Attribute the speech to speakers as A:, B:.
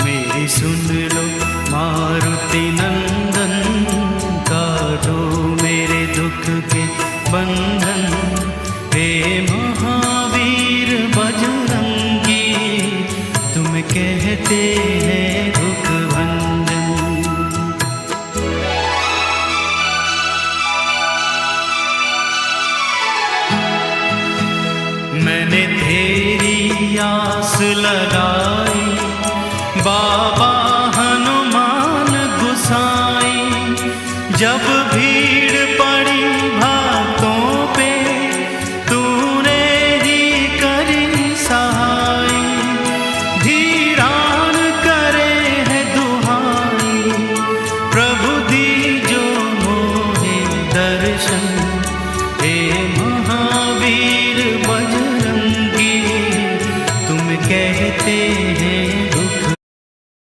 A: मेरी सुन लो मारुति नंदन, काटो मेरे दुख के बंधन। हे महावीर बजरंगी, तुम कहते हैं दुख भंजन। मैंने तेरी आस लगाई, बाबा हनुमान गुसाई, जब